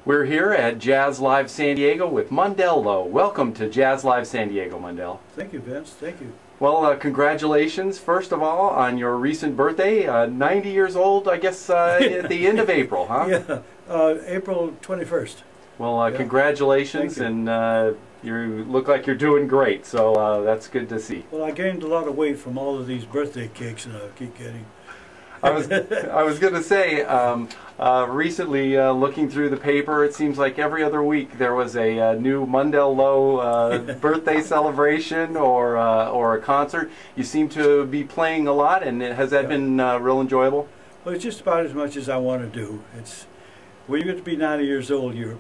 We're here at Jazz Live San Diego with Mundell Lowe. Welcome to Jazz Live San Diego, Mundell. Thank you, Vince. Thank you. Well, congratulations, first of all, on your recent birthday. 90 years old, I guess, at the end of April, huh? Yeah, April 21st. Well, congratulations, and you look like you're doing great, so that's good to see. Well, I gained a lot of weight from all of these birthday cakes that I keep getting. I was going to say, recently looking through the paper, it seems like every other week there was a new Mundell Lowe birthday celebration or a concert. You seem to be playing a lot, and has that been real enjoyable? Well, it's just about as much as I want to do. It's when you get to be 90 years old, your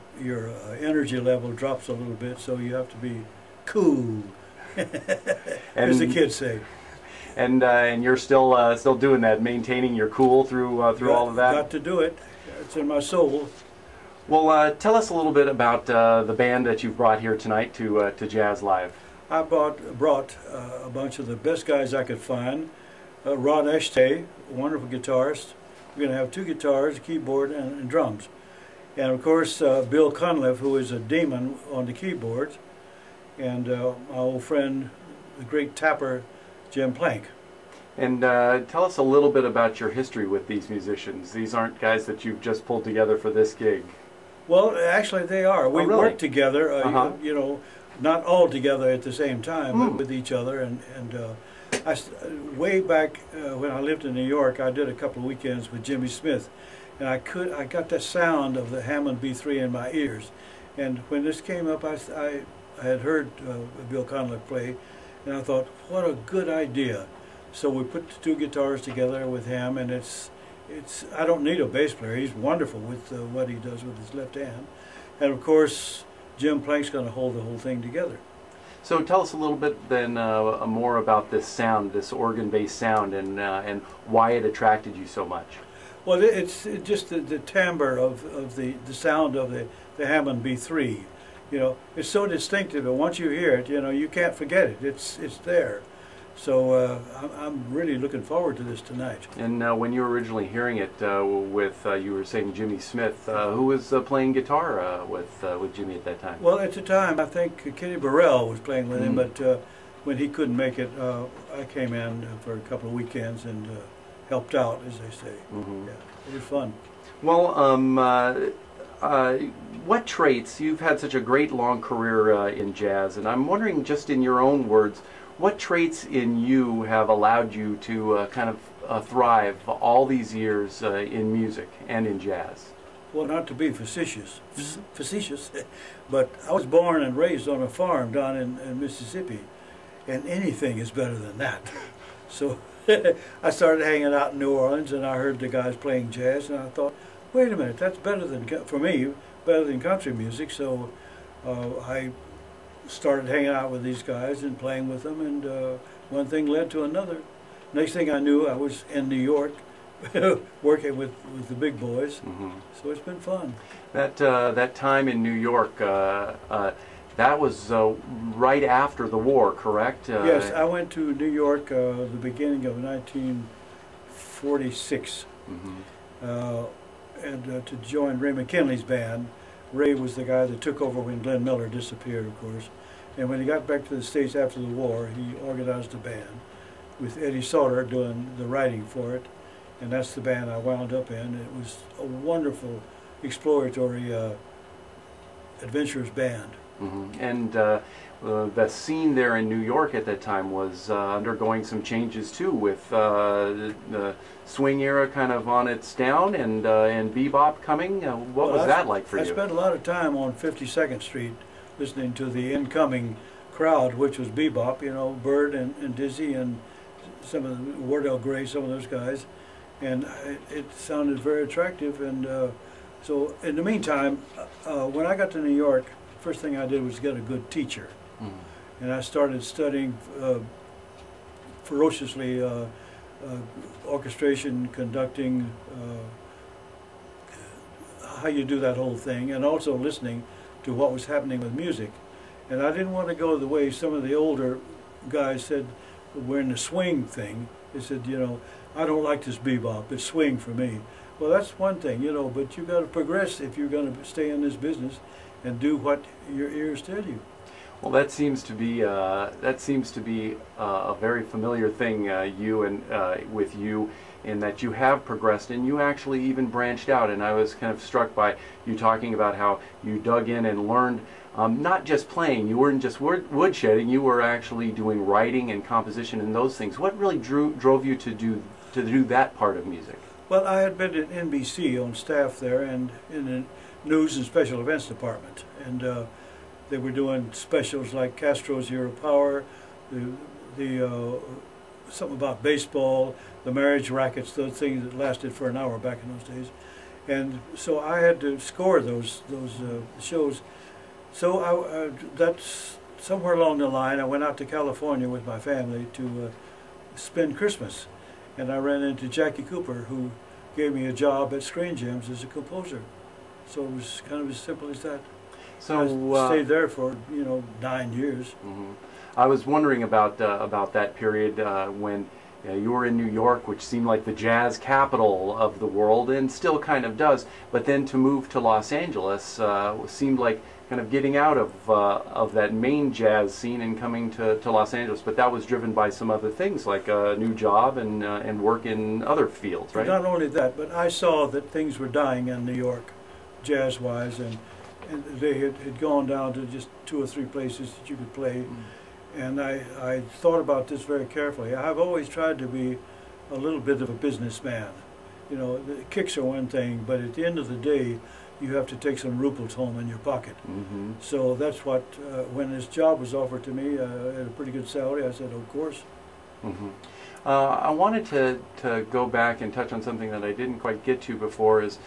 energy level drops a little bit, so you have to be cool, as the kids say. And you're still doing that, maintaining your cool through all of that. Got to do it. It's in my soul. Well, tell us a little bit about the band that you've brought here tonight to Jazz Live. I brought a bunch of the best guys I could find. Ron Eshtay, a wonderful guitarist. We're going to have two guitars, a keyboard, and drums. And of course, Bill Cunliffe, who is a demon on the keyboards, and my old friend, the great tapper, Jim Plank. And tell us a little bit about your history with these musicians. These aren't guys that you've just pulled together for this gig. Well, actually they are. We work together, you know, not all together at the same time, but with each other. And way back when I lived in New York, I did a couple of weekends with Jimmy Smith. And I got that sound of the Hammond B3 in my ears. And when this came up, I had heard Bill Cunliffe play, and I thought, what a good idea. So we put the two guitars together with him, and I don't need a bass player. He's wonderful with what he does with his left hand. And of course, Jim Plank's going to hold the whole thing together. So tell us a little bit then more about this sound, this organ-based sound, and why it attracted you so much. Well, it's just the timbre of the sound of the Hammond B3. You know, it's so distinctive, and once you hear it, you know, you can't forget it. It's there. So I'm really looking forward to this tonight. And when you were originally hearing it with, you were saying Jimmy Smith, who was playing guitar with Jimmy at that time? Well, at the time, I think Kenny Burrell was playing with him, but when he couldn't make it, I came in for a couple of weekends and helped out, as they say. Yeah, it was fun. Well, what traits, you've had such a great long career in jazz, and I'm wondering, just in your own words, what traits in you have allowed you to kind of thrive all these years in music and in jazz? Well, not to be facetious, but I was born and raised on a farm down in Mississippi, and anything is better than that. So I started hanging out in New Orleans, and I heard the guys playing jazz, and I thought, wait a minute, that's better than, for me, better than country music. So I started hanging out with these guys and playing with them, and one thing led to another. Next thing I knew, I was in New York working with the big boys. So it's been fun. That time in New York, that was right after the war, correct? Yes, I went to New York the beginning of 1946. And to join Ray McKinley's band. Ray was the guy that took over when Glenn Miller disappeared, of course. And when he got back to the States after the war, he organized a band with Eddie Sauter doing the writing for it. And that's the band I wound up in. It was a wonderful, exploratory, adventurous band. And the scene there in New York at that time was undergoing some changes too, with the swing era kind of on its down and bebop coming. What was that like for you? I spent a lot of time on 52nd Street listening to the incoming crowd, which was bebop, you know, Bird and Dizzy and some of the Wardell Gray, some of those guys, and it sounded very attractive. And so in the meantime, when I got to New York, first thing I did was get a good teacher. And I started studying ferociously orchestration, conducting, how you do that whole thing, and also listening to what was happening with music. And I didn't want to go the way some of the older guys said, we're in the swing thing. They said, you know, I don't like this bebop, it's swing for me. Well, that's one thing, you know, but you got to progress if you're going to stay in this business and do what your ears tell you. Well, that seems to be a very familiar thing with you, in that you have progressed and you actually even branched out. And I was kind of struck by you talking about how you dug in and learned not just playing. You weren't just woodshedding. You were actually doing writing and composition and those things. What really drove you to do that part of music? Well, I had been at NBC on staff there and in the news and special events department, and they were doing specials like Castro's Year of Power, something about baseball, the marriage rackets, those things that lasted for an hour back in those days. And so I had to score those shows. So that's somewhere along the line. I went out to California with my family to spend Christmas, and I ran into Jackie Cooper, who gave me a job at Screen Gems as a composer. So it was kind of as simple as that. So I stayed there for 9 years. Mm-hmm. I was wondering about that period when you were in New York, which seemed like the jazz capital of the world, and still kind of does. But then to move to Los Angeles seemed like kind of getting out of that main jazz scene and coming to Los Angeles. But that was driven by some other things, like a new job and work in other fields, right? Not only that, but I saw that things were dying in New York, jazz-wise, and they had gone down to just 2 or 3 places that you could play. And I thought about this very carefully. I've always tried to be a little bit of a businessman. You know, the kicks are one thing, but at the end of the day, you have to take some rubles home in your pocket. Mm-hmm. So that's what, when this job was offered to me at a pretty good salary, I said, of course. Mm-hmm. I wanted to go back and touch on something that I didn't quite get to before. Is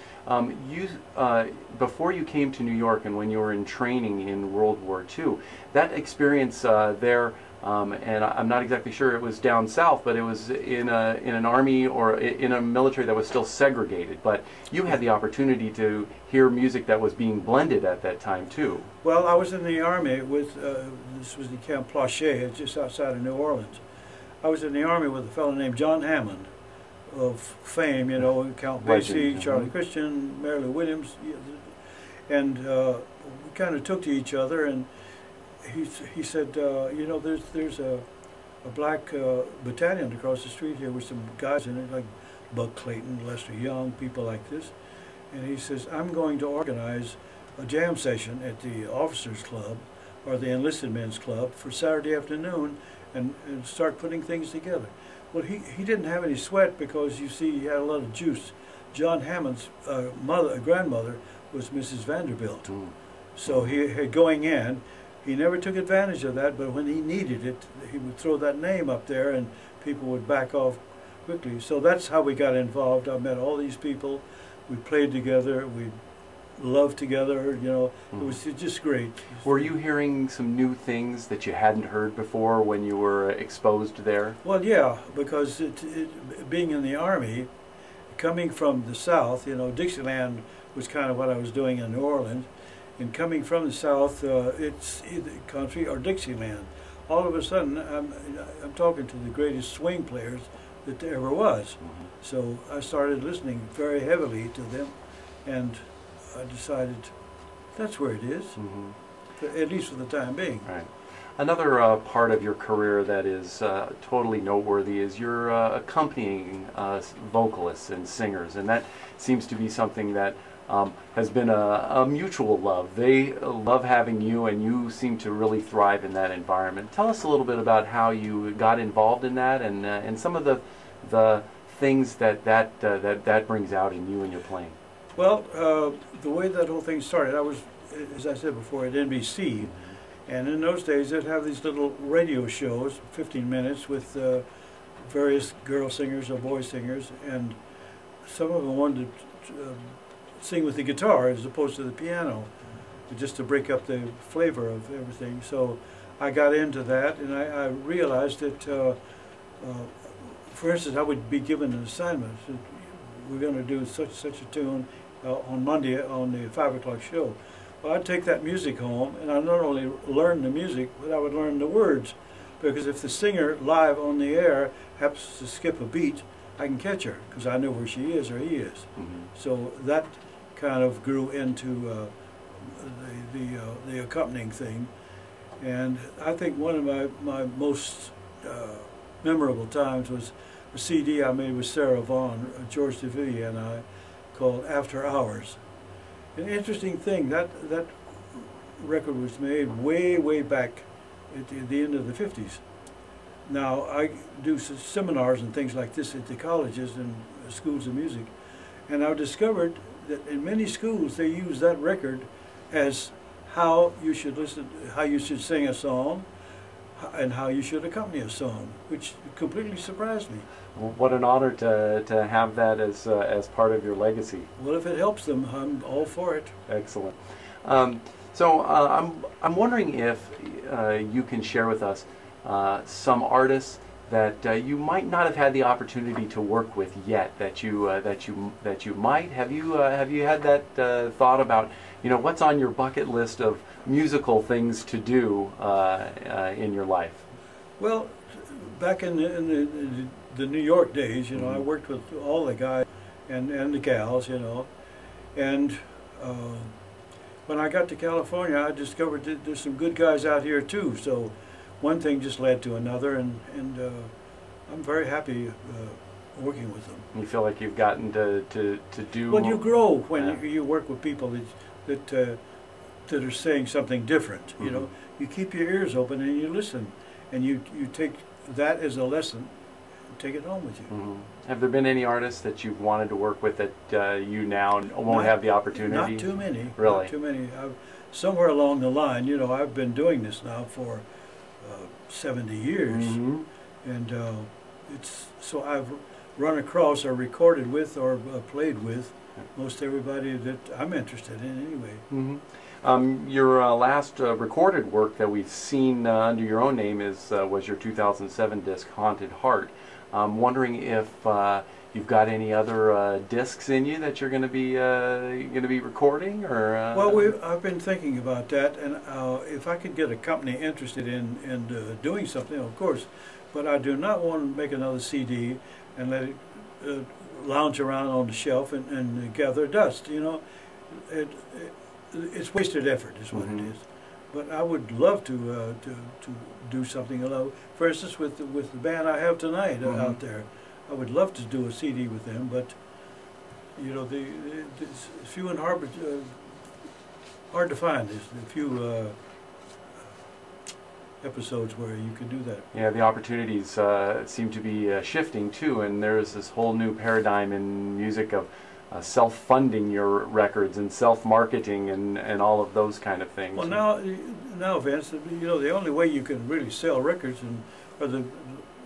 before you came to New York and when you were in training in World War II, that experience there, and I'm not exactly sure it was down south, but it was in an army or in a military that was still segregated. But you had the opportunity to hear music that was being blended at that time too. Well, I was in the army with this was the Camp Plachet, just outside of New Orleans. I was in the army with a fellow named John Hammond, of fame, you know, Count Basie, Charlie Christian, Mary Lou Williams, and we kind of took to each other. And he said, you know, there's a black battalion across the street here with some guys in it, like Buck Clayton, Lester Young, people like this. And he says, I'm going to organize a jam session at the Officers Club or the Enlisted Men's Club for Saturday afternoon, and start putting things together. Well, he didn't have any sweat because, you see, he had a lot of juice. John Hammond's grandmother was Mrs. Vanderbilt. So he had going in, he never took advantage of that, but when he needed it, he would throw that name up there and people would back off quickly. So that's how we got involved. I met all these people. We played together. We loved together, you know. It was just great. Were you hearing some new things that you hadn't heard before when you were exposed there? Well, yeah, because being in the Army, coming from the South, you know, Dixieland was kind of what I was doing in New Orleans, and coming from the South, it's either country or Dixieland. All of a sudden, I'm talking to the greatest swing players that there ever was. So I started listening very heavily to them, and I decided that's where it is, at least for the time being. Right. Another part of your career that is totally noteworthy is your accompanying vocalists and singers, and that seems to be something that has been a mutual love. They love having you, and you seem to really thrive in that environment. Tell us a little bit about how you got involved in that, and some of the things that brings out in you and your playing. Well, the way that whole thing started, I was, as I said before, at NBC, and in those days they'd have these little radio shows, 15 minutes, with various girl singers or boy singers, and some of them wanted to sing with the guitar as opposed to the piano, just to break up the flavor of everything. So I got into that, and I realized that, for instance, I would be given an assignment. We're going to do such a tune on Monday on the 5 o'clock show. Well, I'd take that music home, and I'd not only learn the music, but I would learn the words. Because if the singer live on the air happens to skip a beat, I can catch her because I know where she is or he is. Mm-hmm. So that kind of grew into the accompanying thing. And I think one of my most memorable times was a CD I made with Sarah Vaughan, George DeVille and I, called After Hours. An interesting thing, that record was made way back at the end of the 50s. Now, I do seminars and things like this at the colleges and schools of music, and I've discovered that in many schools they use that record as how you should listen, how you should sing a song, and how you should accompany a song, which completely surprised me. Well, what an honor to have that as part of your legacy. Well, if it helps them, I'm all for it. Excellent. So I'm wondering if you can share with us some artists that you might not have had the opportunity to work with yet, that you might. Have you had that thought about, you know, what's on your bucket list of musical things to do in your life? Well, back in the New York days, you know, I worked with all the guys and the gals, you know, and when I got to California, I discovered that there's some good guys out here too. So one thing just led to another, and I'm very happy working with them. You feel like you've gotten to do. Well, you grow when you work with people that are saying something different. You know, you keep your ears open and you listen, and you take that as a lesson, and take it home with you. Have there been any artists that you've wanted to work with that you now won't have the opportunity? Not too many. Really? Not too many. Somewhere along the line, you know, I've been doing this now for 70 years, and it's so I've run across or recorded with or played with most everybody that I'm interested in anyway. Your last recorded work that we've seen under your own name was your 2007 disc, Haunted Heart. I'm wondering if you've got any other discs in you that you're going to be recording, or? Well, I've been thinking about that, and if I could get a company interested in doing something, of course. But I do not want to make another CD and let it lounge around on the shelf and gather dust. You know, it's wasted effort, is what it is. But I would love to do something. For instance, with the band I have tonight out there, I would love to do a CD with them. But you know, it's few and hard to find. There's a few episodes where you can do that. Yeah, the opportunities seem to be shifting too, and there's this whole new paradigm in music of self-funding your records and self-marketing and all of those kind of things. Well, now, Vince, you know, the only way you can really sell records,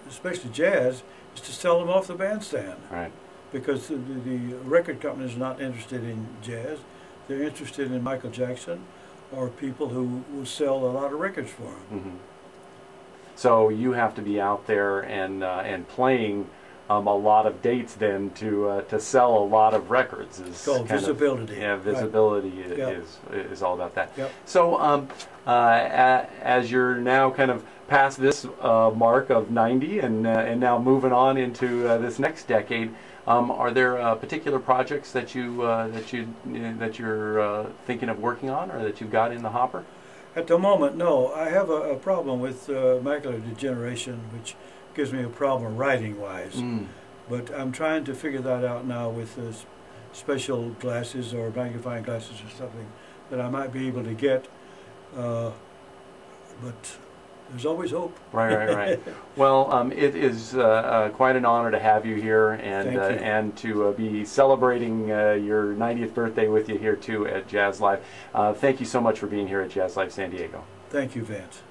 especially jazz, is to sell them off the bandstand. Right. Because the record company is not interested in jazz; they're interested in Michael Jackson or people who will sell a lot of records for them. So you have to be out there and playing a lot of dates then to sell a lot of records. It's called visibility. Visibility is all about that. Yep. So as you're now kind of past this mark of 90 and now moving on into this next decade, are there particular projects that you're thinking of working on, or that you've got in the hopper? At the moment, no. I have a problem with macular degeneration, which gives me a problem writing-wise. But I'm trying to figure that out now with special glasses or magnifying glasses or something that I might be able to get. But there's always hope. Right. Well, it is quite an honor to have you here, and to be celebrating your 90th birthday with you here too at Jazz Live. Thank you so much for being here at Jazz Live San Diego. Thank you, Vince.